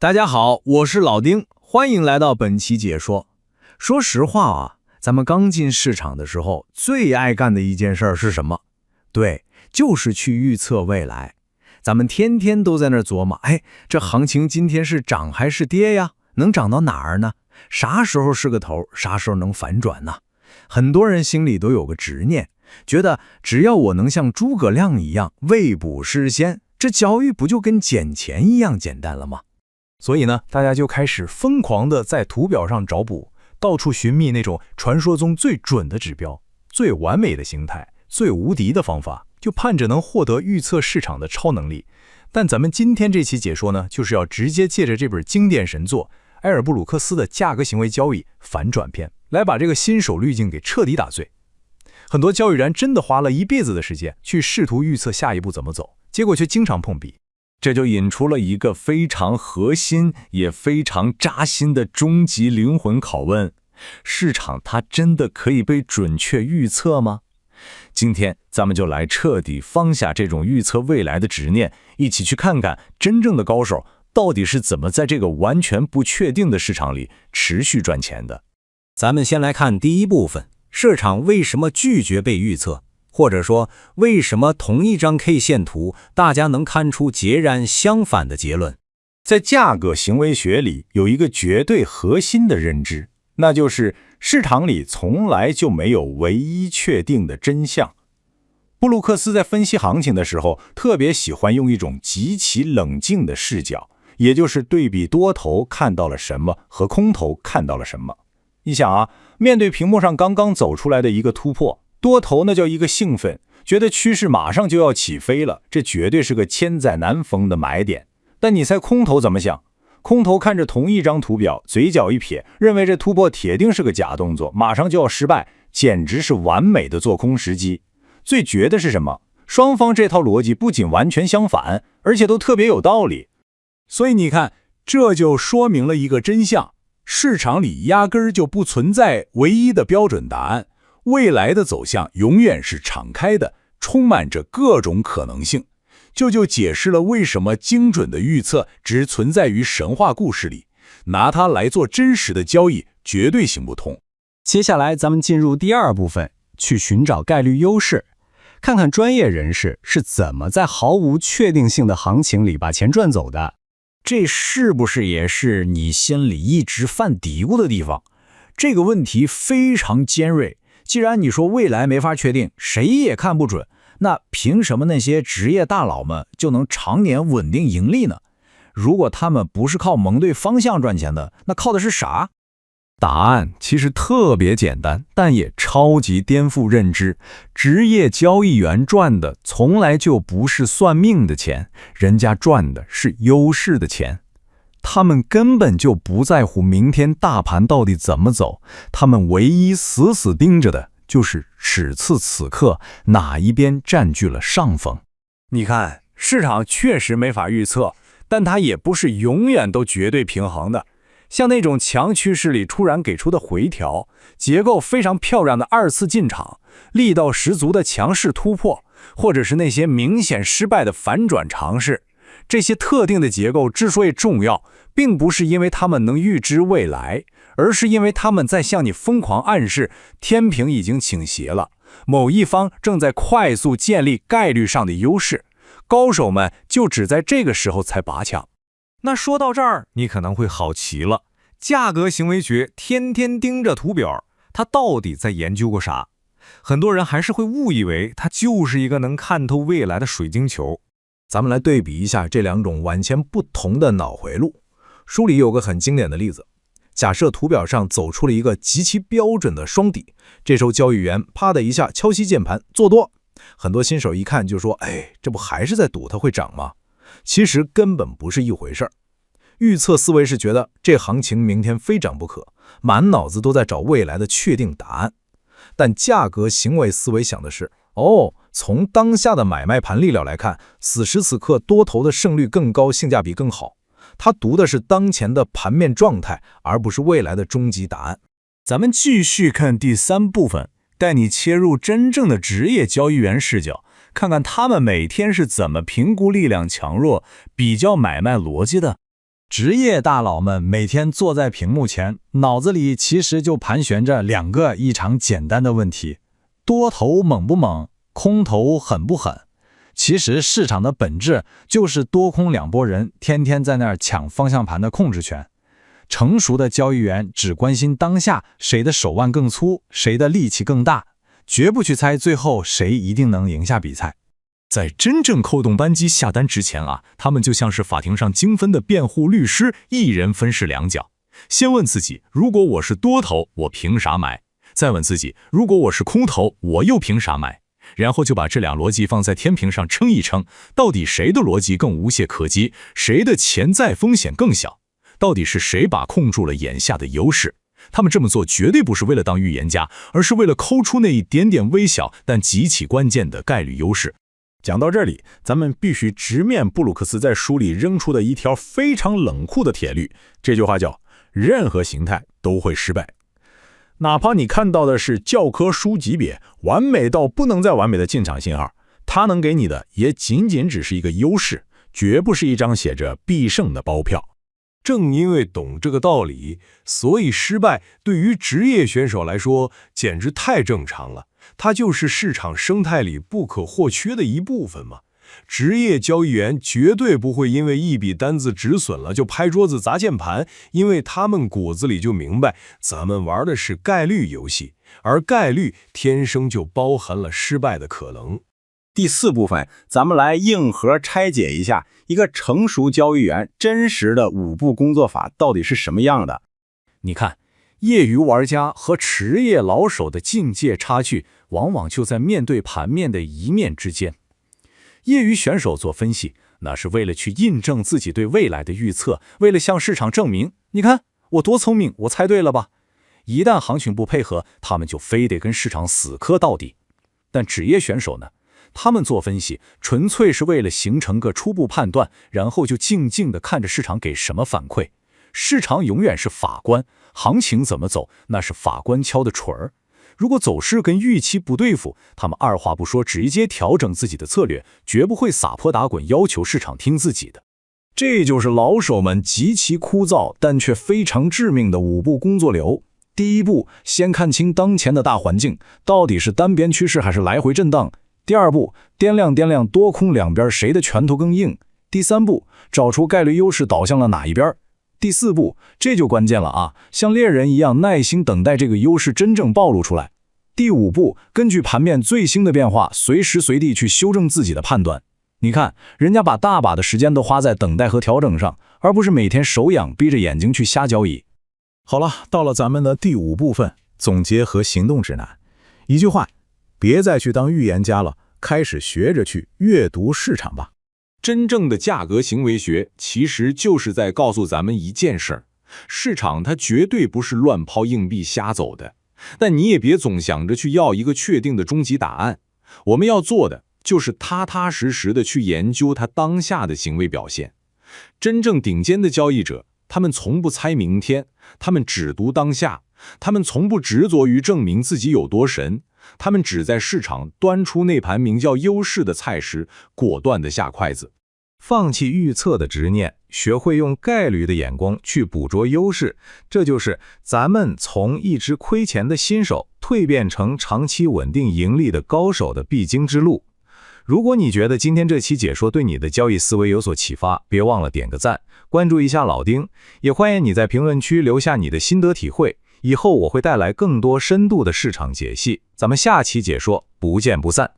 大家好，我是老丁，欢迎来到本期解说。说实话啊，咱们刚进市场的时候，最爱干的一件事是什么？对，就是去预测未来。咱们天天都在那琢磨，这行情今天是涨还是跌呀？能涨到哪儿呢？啥时候是个头？啥时候能反转呢？很多人心里都有个执念，觉得只要我能像诸葛亮一样未卜事先，这交易不就跟捡钱一样简单了吗？所以呢，大家就开始疯狂地在图表上找补，到处寻觅那种传说中最准的指标、最完美的形态、最无敌的方法，就盼着能获得预测市场的超能力。但咱们今天这期解说呢，就是要直接借着这本经典神作埃尔布鲁克斯的价格行为交易反转篇，来把这个新手滤镜给彻底打碎。很多交易员真的花了一辈子的时间去试图预测下一步怎么走，结果却经常碰壁。这就引出了一个非常核心也非常扎心的终极灵魂拷问：市场它真的可以被准确预测吗？今天咱们就来彻底放下这种预测未来的执念，一起去看看真正的高手到底是怎么在这个完全不确定的市场里持续赚钱的。咱们先来看第一部分，市场为什么拒绝被预测？或者说，为什么同一张 K 线图，大家能看出截然相反的结论？在价格行为学里，有一个绝对核心的认知，那就是市场里从来就没有唯一确定的真相。布鲁克斯在分析行情的时候，特别喜欢用一种极其冷静的视角，也就是对比多头看到了什么和空头看到了什么。你想啊，面对屏幕上刚刚走出来的一个突破，多头那叫一个兴奋，觉得趋势马上就要起飞了，这绝对是个千载难逢的买点。但你猜空头怎么想？空头看着同一张图表，嘴角一撇，认为这突破铁定是个假动作，马上就要失败，简直是完美的做空时机。最绝的是什么？双方这套逻辑不仅完全相反，而且都特别有道理。所以你看，这就说明了一个真相：市场里压根儿就不存在唯一的标准答案。未来的走向永远是敞开的，充满着各种可能性。这就解释了为什么精准的预测只存在于神话故事里，拿它来做真实的交易绝对行不通。接下来咱们进入第二部分，去寻找概率优势，看看专业人士是怎么在毫无确定性的行情里把钱赚走的。这是不是也是你心里一直犯嘀咕的地方？这个问题非常尖锐。既然你说未来没法确定，谁也看不准，那凭什么那些职业大佬们就能常年稳定盈利呢？如果他们不是靠蒙对方向赚钱的，那靠的是啥？答案其实特别简单，但也超级颠覆认知。职业交易员赚的从来就不是算命的钱，人家赚的是优势的钱。他们根本就不在乎明天大盘到底怎么走，他们唯一死死盯着的就是此刻哪一边占据了上风。你看，市场确实没法预测，但它也不是永远都绝对平衡的。像那种强趋势里突然给出的回调，结构非常漂亮的二次进场，力道十足的强势突破，或者是那些明显失败的反转尝试，这些特定的结构之所以重要，并不是因为它们能预知未来，而是因为他们在向你疯狂暗示天平已经倾斜了，某一方正在快速建立概率上的优势，高手们就只在这个时候才拔枪。那说到这儿，你可能会好奇了，价格行为学天天盯着图表，它到底在研究过啥？很多人还是会误以为它就是一个能看透未来的水晶球。咱们来对比一下这两种完全不同的脑回路。书里有个很经典的例子，假设图表上走出了一个极其标准的双底，这时候交易员啪的一下敲击键盘做多，很多新手一看就说，这不还是在赌它会涨吗？其实根本不是一回事儿。预测思维是觉得这行情明天非涨不可，满脑子都在找未来的确定答案。但价格行为思维想的是，从当下的买卖盘力量来看，此时此刻多头的胜率更高，性价比更好。它读的是当前的盘面状态，而不是未来的终极答案。咱们继续看第三部分，带你切入真正的职业交易员视角，看看他们每天是怎么评估力量强弱、比较买卖逻辑的。职业大佬们每天坐在屏幕前，脑子里其实就盘旋着两个异常简单的问题：多头猛不猛，空头狠不狠？其实市场的本质就是多空两拨人天天在那儿抢方向盘的控制权。成熟的交易员只关心当下谁的手腕更粗，谁的力气更大，绝不去猜最后谁一定能赢下比赛。在真正扣动扳机下单之前啊，他们就像是法庭上精分的辩护律师，一人分饰两角。先问自己，如果我是多头，我凭啥买？再问自己，如果我是空头，我又凭啥买？然后就把这俩逻辑放在天平上称一称，到底谁的逻辑更无懈可击，谁的潜在风险更小？到底是谁把控住了眼下的优势？他们这么做绝对不是为了当预言家，而是为了抠出那一点点微小但极其关键的概率优势。讲到这里，咱们必须直面布鲁克斯在书里扔出的一条非常冷酷的铁律，这句话叫任何形态都会失败。哪怕你看到的是教科书级别完美到不能再完美的进场信号，它能给你的也仅仅只是一个优势，绝不是一张写着必胜的包票。正因为懂这个道理，所以失败对于职业选手来说简直太正常了，它就是市场生态里不可或缺的一部分嘛。职业交易员绝对不会因为一笔单子止损了就拍桌子砸键盘，因为他们骨子里就明白，咱们玩的是概率游戏，而概率天生就包含了失败的可能。第四部分，咱们来硬核拆解一下一个成熟交易员真实的5步工作法到底是什么样的。你看，业余玩家和职业老手的境界差距，往往就在面对盘面的一面之间。业余选手做分析，那是为了去印证自己对未来的预测，为了向市场证明，你看我多聪明，我猜对了吧？一旦行情不配合，他们就非得跟市场死磕到底。但职业选手呢？他们做分析纯粹是为了形成个初步判断，然后就静静地看着市场给什么反馈。市场永远是法官，行情怎么走，那是法官敲的锤儿。如果走势跟预期不对付，他们二话不说直接调整自己的策略，绝不会撒泼打滚要求市场听自己的。这就是老手们极其枯燥但却非常致命的5步工作流。第一步，先看清当前的大环境，到底是单边趋势还是来回震荡。第二步，掂量多空两边谁的拳头更硬。第三步，找出概率优势导向了哪一边。第四步，这就关键了啊，像猎人一样耐心等待这个优势真正暴露出来。第五步，根据盘面最新的变化，随时随地去修正自己的判断。你看，人家把大把的时间都花在等待和调整上，而不是每天手痒闭着眼睛去瞎交易。好了，到了咱们的第5部分，总结和行动指南。一句话，别再去当预言家了，开始学着去阅读市场吧。真正的价格行为学其实就是在告诉咱们一件事儿，市场它绝对不是乱抛硬币瞎走的，但你也别总想着去要一个确定的终极答案。我们要做的就是踏踏实实的去研究它当下的行为表现。真正顶尖的交易者，他们从不猜明天，他们只读当下，他们从不执着于证明自己有多神，他们只在市场端出那盘名叫优势的菜时，果断地下筷子。放弃预测的执念，学会用概率的眼光去捕捉优势，这就是咱们从一直亏钱的新手蜕变成长期稳定盈利的高手的必经之路。如果你觉得今天这期解说对你的交易思维有所启发，别忘了点个赞，关注一下老丁，也欢迎你在评论区留下你的心得体会。以后我会带来更多深度的市场解析，咱们下期解说不见不散。